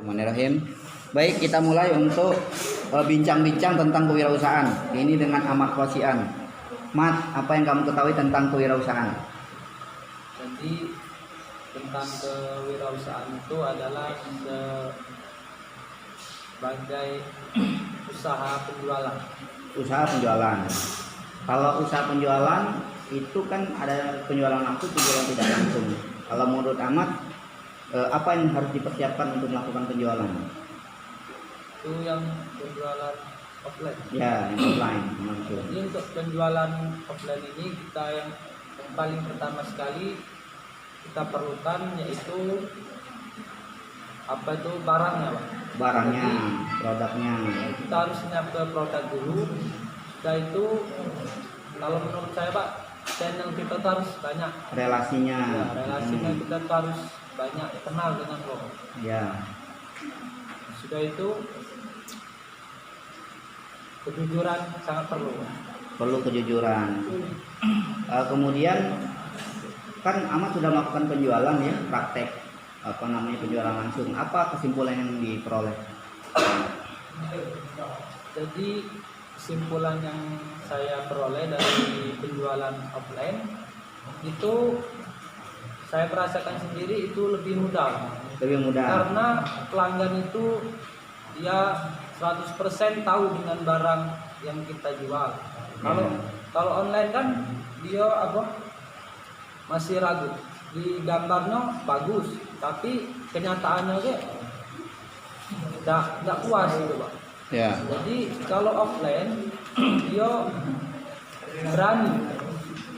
Bismillahirrahmanirrahim. Baik, kita mulai untuk bincang-bincang tentang kewirausahaan. Ini dengan Ahmad Khosian. Mat, apa yang kamu ketahui tentang kewirausahaan? Jadi tentang kewirausahaan itu adalah sebagai usaha penjualan. Usaha penjualan. Kalau usaha penjualan itu kan ada penjualan langsung, penjualan tidak langsung. Kalau menurut Ahmad, apa yang harus dipersiapkan untuk melakukan penjualan? Itu yang penjualan offline. Ya, yang offline langsung. Jadi untuk penjualan offline ini yang paling pertama sekali kita perlukan yaitu apa itu barangnya, Pak. Barangnya, produknya. Kita harus siap ke produk dulu. Setelah itu kalau menurut saya, Pak, channel kita tuh harus banyak. Relasinya. Ya, relasinya kita tuh harus banyak kenal dengan lo. Ya. Sudah itu kejujuran sangat perlu. Perlu kejujuran. Kemudian kan Ahmad sudah melakukan penjualan ya, praktek penjualan langsung. Apa kesimpulan yang diperoleh? Jadi kesimpulan yang saya peroleh dari penjualan offline itu saya merasakan sendiri itu lebih mudah. Lebih mudah. Karena pelanggan itu dia 100% tahu dengan barang yang kita jual. Kalau online kan dia masih ragu. Di gambarnya bagus, tapi kenyataannya tidak puas gitu, Pak. Ya. Jadi kalau offline dia berani.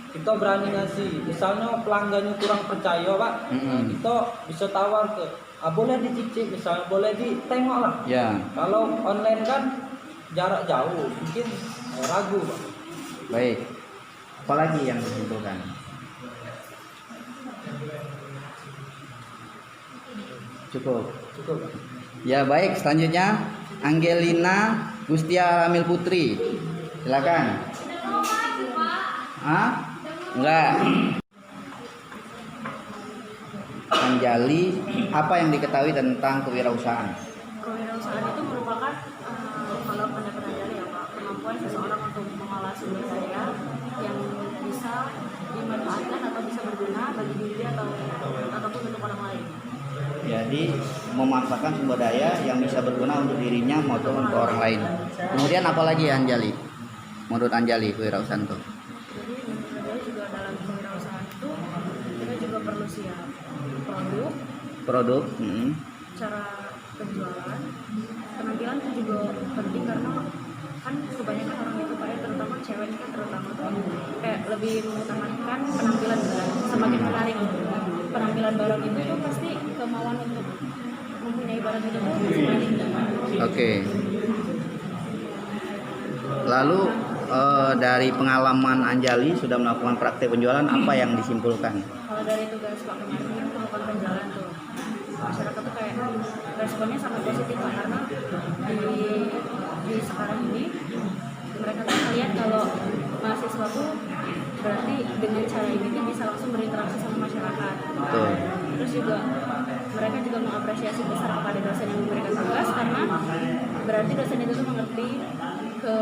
Kita berani ngasih. Misalnya pelanggannya kurang percaya, Pak. Kita bisa tawar ke boleh dicicip, misalnya boleh ditengok lah. Ya. Kalau online kan jarak jauh, mungkin ragu, Pak. Baik. Apalagi yang disimpulkan? Cukup. Cukup, Pak. Ya baik, selanjutnya Angelina Gustia Ramil Putri. Silakan. Ah? Enggak. Anjali, apa yang diketahui tentang kewirausahaan? Kewirausahaan itu merupakan kalau pendapat Anjali ya Pak, kemampuan seseorang untuk mengolah sumber daya yang bisa dimanfaatkan atau bisa berguna bagi diri ataupun untuk orang lain. Jadi memanfaatkan sumber daya yang bisa berguna untuk dirinya maupun untuk orang lain. Kemudian apa lagi Anjali? Menurut Anjali kewirausahaan itu? Jadi menurut Anjali juga dalam kewirausahaan itu kita juga perlu siap produk, cara penjualan, penampilan itu juga penting karena kan kebanyakan orang itu terutama cewek kan kayak lebih mengutamakan penampilan barang. Semakin menarik penampilan barang itu tuh pasti kemauan untuk mempunyai barang itu tuh semakin tinggi. Oke. Lalu dari pengalaman Anjali sudah melakukan praktek penjualan, apa yang disimpulkan? Kalau dari tugas Pak kemarin kan melakukan penjualan tuh, masyarakat tuh kayak responnya sangat positif Pak, karena di sekarang ini mereka tuh melihat kalau mahasiswa tuh berarti dengan cara ini tuh bisa langsung berinteraksi sama masyarakat. Betul. Terus juga mereka juga mengapresiasi besar kepada dosen yang memberikan tugas, karena berarti dosen itu tuh mengerti ke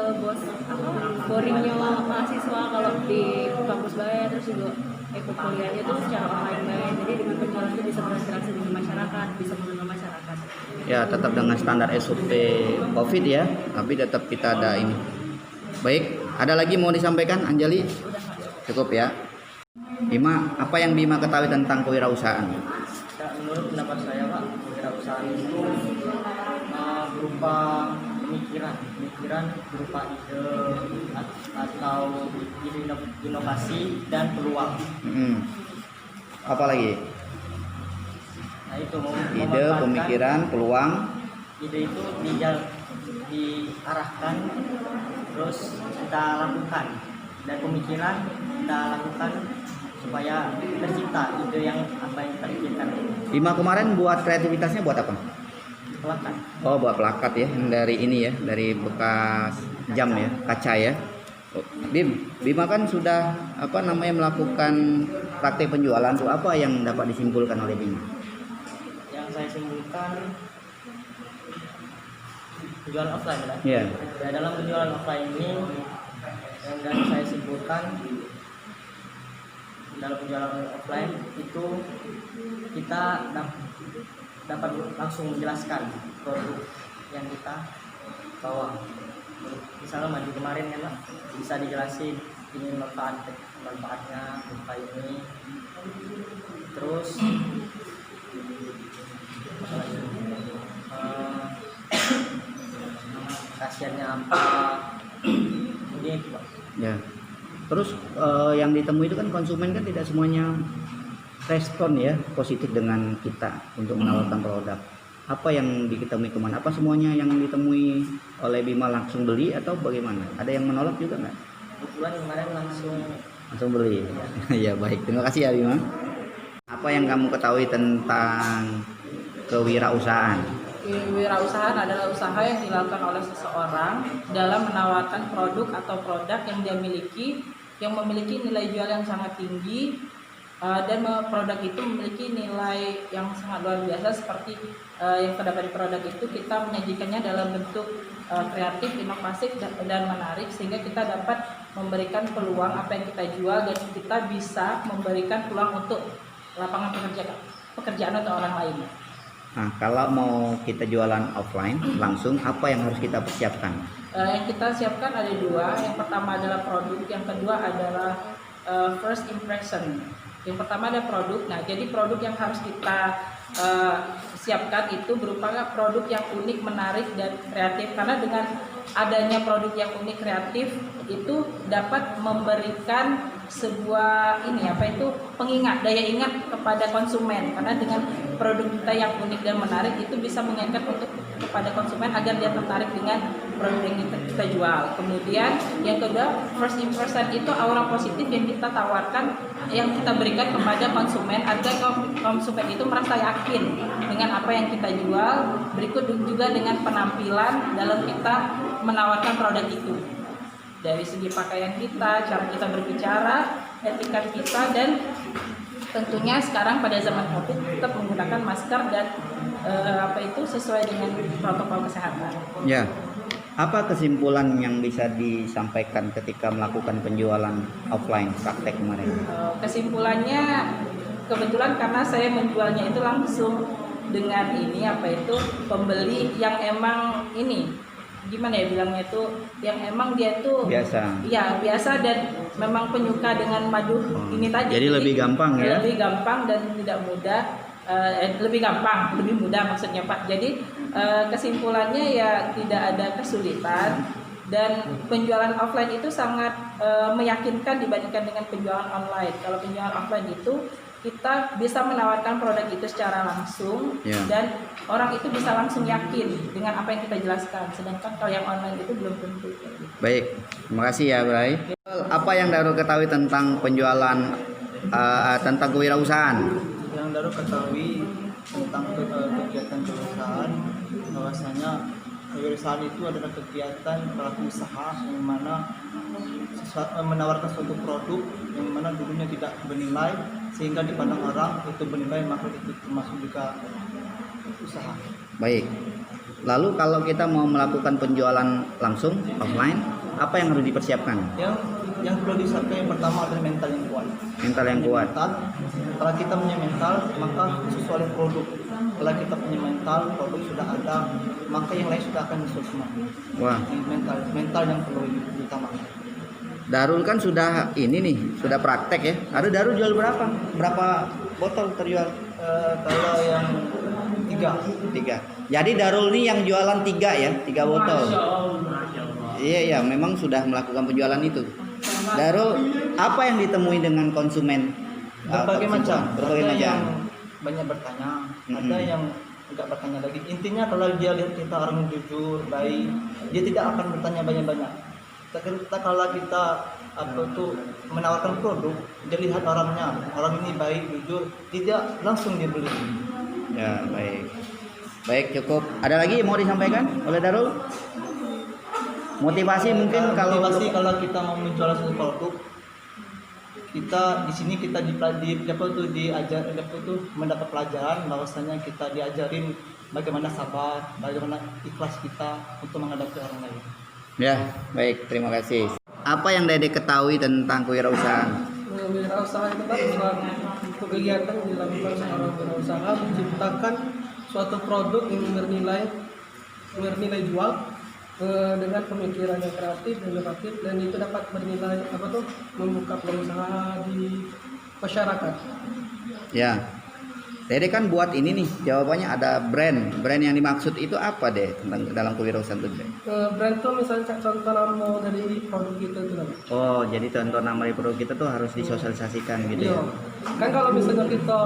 boringnya mahasiswa kalau di kampus baik, terus juga ikut kuliahnya itu secara online baik. Jadi dengan penjualan itu bisa berinteraksi dengan masyarakat, bisa mengenal masyarakat. Ya, tetap dengan standar SOP COVID ya, tapi tetap kita ada ini. Baik, ada lagi mau disampaikan Anjali? Cukup ya. Bima, apa yang Bima ketahui tentang kewirausahaan? Ya, menurut pendapat saya, Pak, kewirausahaan itu berupa pemikiran berupa ide atau inovasi dan peluang. Apa lagi? Nah itu Ide, pemikiran, peluang. Ide itu diarahkan, terus kita lakukan, dan pemikiran kita lakukan supaya tercipta ide yang apa yang kita pikirkan. Bima kemarin buat kreativitasnya buat apa? Plakat. Oh, buat plakat ya, yang dari ini ya, dari bekas jam ya, kaca ya. Bima kan sudah melakukan praktek penjualan tuh, apa yang dapat disimpulkan oleh Bima? Yang saya simpulkan Penjualan offline ya. Iya. Ya, dalam penjualan offline ini yang dapat saya simpulkan, dalam penjualan offline itu kita dapat langsung menjelaskan produk yang kita bawa. Misalnya maju kemarin kan Pak, bisa dijelasin ini manfaatnya apa ini, terus apa lagi? Khasiatnya apa, ini itu Pak. Ya. Terus yang ditemui itu kan konsumen kan tidak semuanya respon ya positif dengan kita untuk menawarkan produk. Apa yang ditemui kemana? Apa semuanya yang ditemui oleh Bima langsung beli atau bagaimana? Ada yang menolak juga nggak? Kebetulan kemarin Langsung beli. Ya baik, terima kasih ya Bima. Apa yang kamu ketahui tentang kewirausahaan? Kewirausahaan adalah usaha yang dilakukan oleh seseorang dalam menawarkan produk atau produk yang dia miliki, yang memiliki nilai jual yang sangat tinggi, dan produk itu memiliki nilai yang sangat luar biasa seperti yang terdapat di produk itu. Kita menyajikannya dalam bentuk kreatif, inovatif, dan menarik sehingga kita dapat memberikan peluang apa yang kita jual dan kita bisa memberikan peluang untuk lapangan pekerjaan untuk orang lain. Nah, kalau mau kita jualan offline langsung, apa yang harus kita persiapkan? Yang kita siapkan ada dua. Yang pertama adalah produk, yang kedua adalah first impression. Yang pertama ada produk. Nah, jadi produk yang harus kita siapkan itu berupa produk yang unik, menarik, dan kreatif. Karena dengan adanya produk yang unik, kreatif itu dapat memberikan sebuah pengingat, daya ingat kepada konsumen. Karena dengan produk kita yang unik dan menarik itu bisa mengingatkan kepada konsumen agar dia tertarik dengan produk yang kita jual. Kemudian yang kedua, first impression itu aura positif yang kita tawarkan, yang kita berikan kepada konsumen agar konsumen itu merasa yakin dengan apa yang kita jual. Berikut juga dengan penampilan dalam kita menawarkan produk itu. Dari segi pakaian kita, cara kita berbicara, etika kita, dan tentunya sekarang pada zaman COVID tetap menggunakan masker dan sesuai dengan protokol kesehatan. Ya. Apa kesimpulan yang bisa disampaikan ketika melakukan penjualan offline praktek kemarin? Kesimpulannya, kebetulan karena saya menjualnya itu langsung dengan pembeli yang emang gimana ya bilangnya itu, yang emang dia tuh biasa dan memang penyuka dengan madu ini tadi. Jadi lebih gampang ya? Lebih gampang dan tidak mudah, lebih mudah maksudnya Pak. Jadi kesimpulannya ya tidak ada kesulitan dan penjualan offline itu sangat meyakinkan dibandingkan dengan penjualan online. Kalau penjualan offline itu kita bisa menawarkan produk itu secara langsung dan orang itu bisa langsung yakin dengan apa yang kita jelaskan. Sedangkan kalau yang online itu belum tentu. Baik, terima kasih ya Bray. Apa yang Darul ketahui tentang penjualan tentang kewirausahaan? Yang Darul ketahui tentang kegiatan kewirausahaan, bahwasanya kewirausahaan itu adalah kegiatan pelaku usaha yang mana menawarkan suatu produk yang mana dulunya tidak bernilai sehingga dipandang orang itu bernilai, maka itu termasuk juga usaha. Baik. Lalu kalau kita mau melakukan penjualan langsung offline, apa yang harus dipersiapkan? Yang perlu disiapkan yang pertama adalah mental yang kuat. Mental yang kuat. Kalau kita punya mental, maka sesuai produk. Kalau kita punya mental, produk sudah ada, maka yang lain sudah akan disusul semua. Wah. Mental yang perlu diutamakan. Darul kan sudah sudah praktek ya. Ada Darul jual berapa? Berapa botol terjual? Kalau yang 3. Jadi Darul ini yang jualan 3 ya, 3 botol. Iya, memang sudah melakukan penjualan itu. Darul, apa yang ditemui dengan konsumen? Berbagai macam. Yang banyak bertanya, ada yang enggak bertanya lagi. Intinya kalau dia lihat kita orang jujur, baik, dia tidak akan bertanya banyak-banyak. Kalau kita menawarkan produk, dia lihat orangnya, orang ini baik, jujur, tidak langsung dia beli. Ya, baik cukup. Ada lagi yang mau disampaikan oleh Darul? Motivasi mungkin kalau kita mau menjual suatu produk, kita di sini kita mendapat pelajaran bahwasanya kita diajarin bagaimana sabar, bagaimana ikhlas kita untuk menghadapi orang lain. Ya, baik, terima kasih. Apa yang Dede ketahui tentang kewirausahaan? Wirausaha itu kan suatu kegiatan yang dilakukan seorang wirausaha menciptakan suatu produk yang bernilai jual dengan pemikiran yang kreatif dan inovatif, dan itu dapat bernilai membuka peluang usaha di masyarakat. Ya, Dede kan buat ini nih, jawabannya ada brand yang dimaksud itu apa deh tentang dalam kewirausahaan itu deh? Brand itu misalnya contoh nama dari produk kita itu. Oh, jadi contoh nama dari produk kita tuh harus disosialisasikan gitu ya? Kan kalau misalnya kita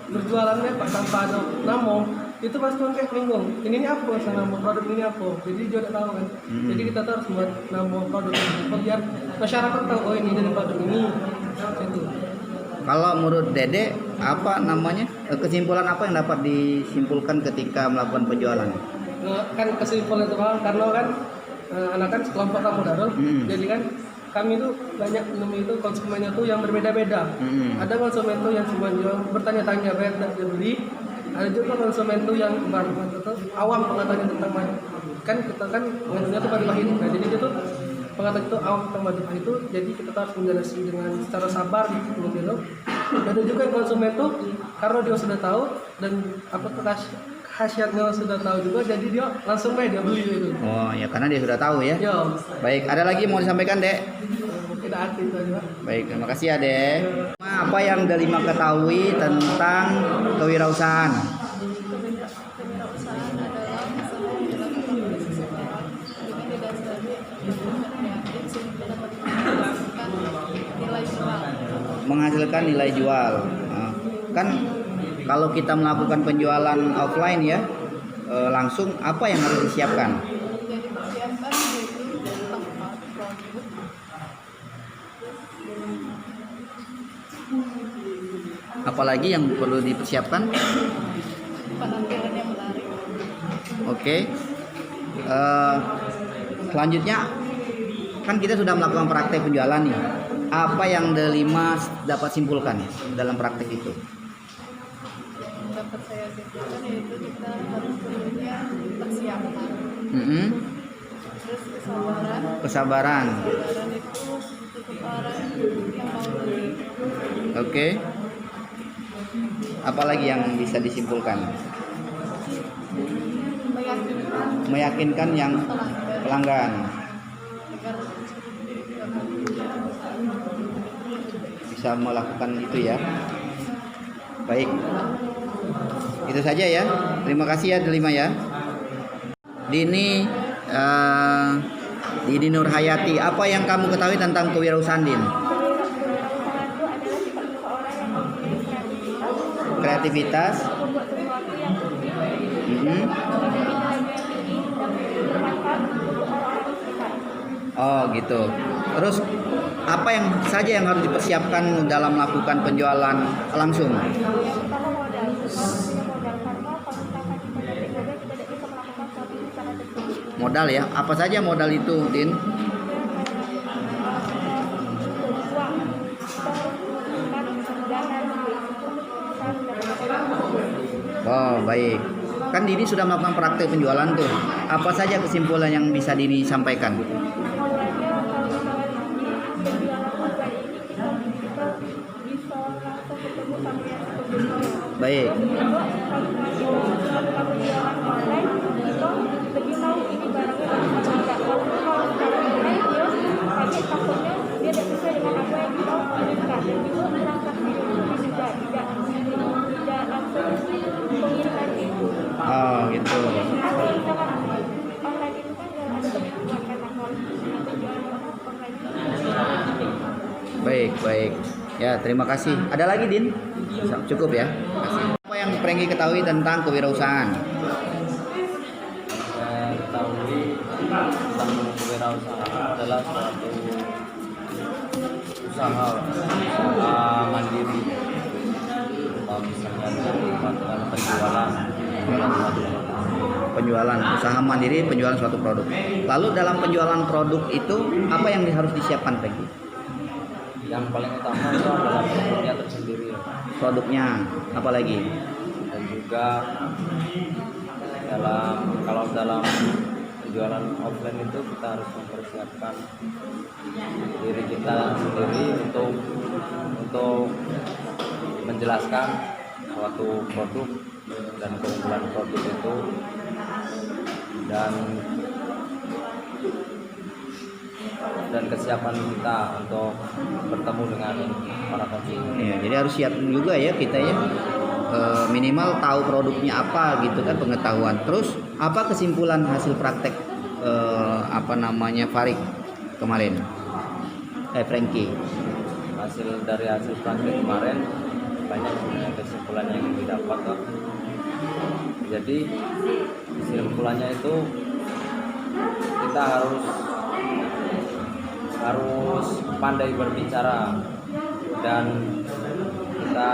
berjualannya pak tanpa ada nama, itu pasti orang kayak bingung. Ini apa nama produk ini apa? Jadi dia tidak tahu kan. Jadi kita tuh harus buat nama produk ini biar masyarakat tahu oh ini dari produk ini. Gitu. Kalau menurut Dede, apa namanya kesimpulan apa yang dapat disimpulkan ketika melakukan penjualan? Kan kesimpulan itu karena kan anak kan sekelompok kamu darul, jadi kan kami itu banyak itu konsumennya tuh yang berbeda-beda. Ada konsumen tuh yang cuma bertanya-tanya bayar dan beli, ada juga konsumen tuh yang baru awam pengetahuan tentang kan kita kan mengenalnya tuh baru ini, nah jadi dia tuh pengetahuan itu awam tentang madura itu, jadi kita harus menjelaskan dengan secara sabar gitu. Ada juga konsumen tuh karena dia sudah tahu dan apa tuh khasiatnya sudah tahu juga, jadi dia langsung dia beli gitu. Oh ya, karena dia sudah tahu ya. Yo. Baik, ada lagi mau disampaikan Dek? Tidak aktif aja. Baik, terima kasih ya Dek. Apa yang Delima ketahui tentang kewirausahaan? Kewirausahaan adalah usaha yang dilakukan oleh seseorang dengan didasari kreatif sehingga dapat Menghasilkan nilai jual. Nah, kan kalau kita melakukan penjualan offline ya, langsung apa yang harus disiapkan? Jadi persiapkan yaitu tempat, produk, Apalagi yang perlu dipersiapkan? penampilan yang menarik. Oke. Selanjutnya kan kita sudah melakukan praktek penjualan nih. Apa yang Delima dapat simpulkan dalam praktek itu? Dapat saya simpulkan yaitu kita harus punya persiapan, terus kesabaran. Kesabaran. Kesabaran itu untuk orang yang mau beli. Oke. Apalagi yang bisa disimpulkan? Meyakinkan yang pelanggan. Agar Bisa melakukan itu ya. Baik. Itu saja ya. Terima kasih ya Delima ya. Dini Dini Nurhayati, apa yang kamu ketahui tentang kewirausahaan Din? Kewirausahaan itu adalah sifat seseorang yang mempunyai kreativitas, Kreativitas. membuat sesuatu yang unik, dan memiliki nilai yang tinggi dan bermanfaat untuk orang-orang di sekitar. Oh gitu. Terus apa yang saja yang harus dipersiapkan dalam melakukan penjualan langsung? Yang pertama modal. Kita harus punya modal karena kalau misalkan kita tidak modal, kita tidak bisa melakukan suatu usaha tersebut. Modal ya. Apa saja modal itu, Din? Uang. Kita harus menggunakan dana untuk usaha tersebut. Oh baik. Kan Dini sudah melakukan praktek penjualan tuh. Apa saja kesimpulan yang bisa Dini sampaikan? Kesimpulannya kalau misalkan di penjualan online ini kita bisa langsung ketemu sama yang pembeli. Baik. Kedua, kalau misalkan kita melakukan penjualan online, kita lebih tahu ini barangnya bagus atau enggak. Kalau misalkan online, dia takutnya dia tidak sesuai dengan apa yang kita inginkan. Dan itu transaksi juga tidak langsung pengiriman itu. Oh gitu. Kalau misalkan online itu kan ada penipuan kan, kalau penjualan online itu Baik, baik. Ya, terima kasih. Ada lagi, Din? Cukup ya. Terima kasih. Apa yang Prengki ketahui tentang kewirausahaan? Saya ketahui tentang kewirausahaan adalah suatu usaha mandiri. Kalau misalnya melakukan penjualan Penjualan, usaha mandiri, penjualan suatu produk. Lalu dalam penjualan produk itu apa yang harus disiapkan, Prengki? yang paling utama itu adalah produknya tersendiri Produknya, apa lagi? dan juga Kalau dalam penjualan offline itu kita harus mempersiapkan diri kita sendiri untuk menjelaskan suatu produk dan keunggulan produk itu, dan kesiapan kita untuk bertemu dengan para konsumen. Ya, jadi harus siap juga ya kita ya. Minimal tahu produknya apa gitu kan, pengetahuan. Terus apa kesimpulan hasil praktek Farik kemarin? Frankie. Dari hasil praktek kemarin banyak sebenarnya kesimpulan yang didapat kok. Jadi kesimpulannya itu kita harus pandai berbicara, dan kita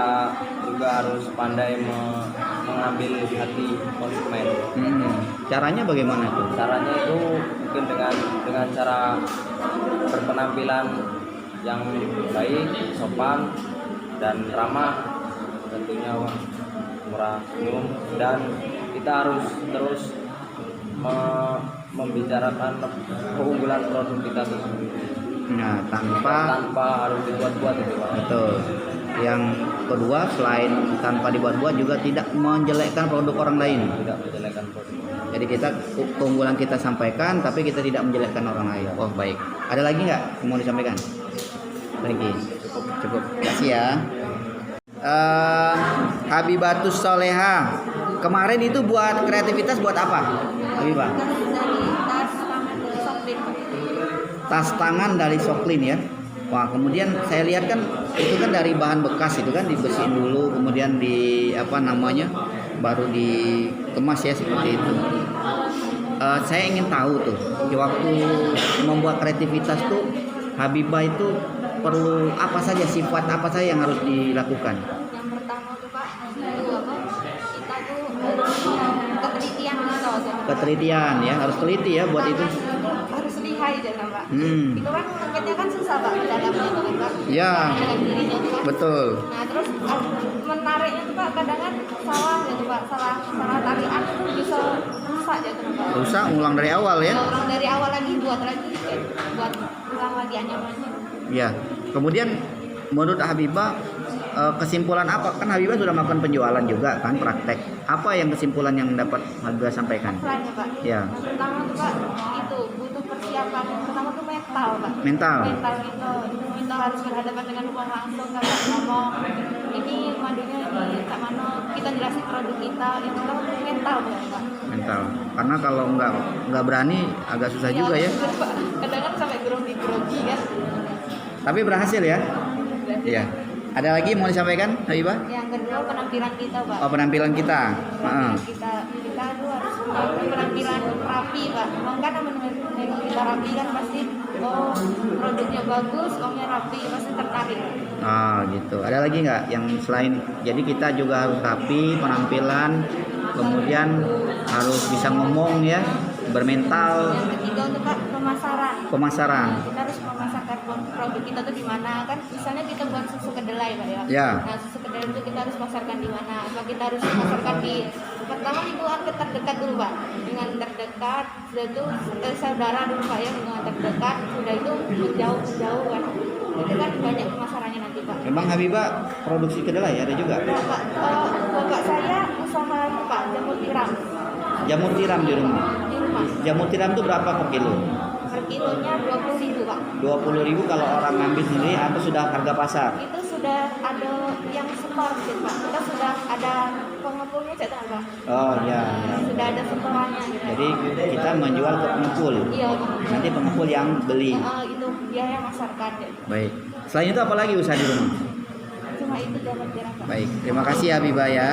juga harus pandai mengambil hati konsumen. Caranya bagaimana tuh? Caranya itu mungkin dengan cara berpenampilan yang baik, sopan, dan ramah, tentunya murah senyum, dan kita harus terus membicarakan keunggulan produk kita tersebut. Nah, tanpa harus dibuat-buat itu, Pak. Betul. Yang kedua, selain tanpa dibuat-buat juga tidak menjelekkan produk orang lain. Tidak menjelekkan produk. Jadi kita keunggulan kita sampaikan, tapi kita tidak menjelekkan orang lain. Oh baik. Ada lagi nggak yang mau disampaikan? Lagi. Cukup. Kasih ya. Habibatus Soleha. Kemarin itu buat kreativitas buat apa? Habibah? Tas tangan dari Soklin ya. Wah, kemudian saya lihat kan itu kan dari bahan bekas itu kan, dibersihin dulu, kemudian baru dikemas ya seperti itu. Saya ingin tahu tuh waktu membuat kreativitas tuh Habibah itu perlu apa saja, sifat apa saja yang harus dilakukan? Yang pertama tuh Pak, kita tuh ketelitian gitu. Ketelitian ya, harus teliti ya buat itu. Harus lihai jangan Pak. Itu kan ngecatnya kan susah Pak, dalamnya tuh Pak. Ya. Dalam dirinya tuh Pak. Betul. Nah terus menariknya tuh Pak kadang kan salah gitu Pak, salah tarikan itu bisa rusak gitu Pak. Rusak, ulang dari awal ya. Ulang dari awal lagi, buat ulang lagi anyamannya. Ya. Kemudian menurut Habibah kesimpulan apa? Kan Habibah sudah melakukan penjualan juga kan, praktek. Apa yang kesimpulan yang dapat Habibah sampaikan? Offline-nya Pak. Ya. Yang pertama tuh Pak, itu butuh persiapan. Yang pertama tuh mental Pak. Mental. Mental gitu. Kita harus berhadapan dengan uang langsung, nggak bisa ngomong. Ini madunya ini cak mana, kita jelasin produk kita, itu kan mental Pak. Mental. Karena kalau nggak berani agak susah juga ya. Pak. Kadang kan sampai grogi kan. Tapi berhasil ya. Iya. Ada lagi mau disampaikan, Habibah? Yang kedua penampilan kita Pak. Oh, penampilan kita. Kita tuh harus punya penampilan rapi Pak. Kan namanya kita rapi kan pasti produknya bagus, uangnya rapi, pasti tertarik. Gitu. Ada lagi nggak yang selain, jadi kita juga harus rapi penampilan, kemudian harus bisa ngomong ya, bermental. Yang ketiga untuk Pak Pemasaran. Kita harus memasarkan produk kita tuh di mana, kan misalnya kita buat susu kedelai Pak ya. Ya. Nah susu kedelai itu kita harus pasarkan di mana? Apa kita harus pasarkan pertama lingkungan terdekat dulu Pak, dengan terdekat, sudah itu saudara dulu Pak ya, lingkungan terdekat, sudah itu jauh kan. Itu kan banyak pemasarannya nanti Pak. Memang Habibah produksi kedelai ada juga? Bapak saya usaha itu Pak, jamur tiram. Jamur tiram di rumah. Jamur tiram itu berapa per kilo? Per kilonya 20.000 Pak. 20.000 kalau orang ngambil sendiri atau sudah harga pasar? Itu sudah ada yang setor gitu Pak. Kita sudah ada pengepulnya Pak. Oh iya. Sudah ada setorannya gitu. Jadi kita menjual ke pengepul. Iya. Nanti pengepul yang beli. Itu dia yang masarkan. Gitu. Baik. Selain itu apa lagi usaha di rumah? Cuma itu jamur tiram Pak. Baik. Terima kasih Habibah ya.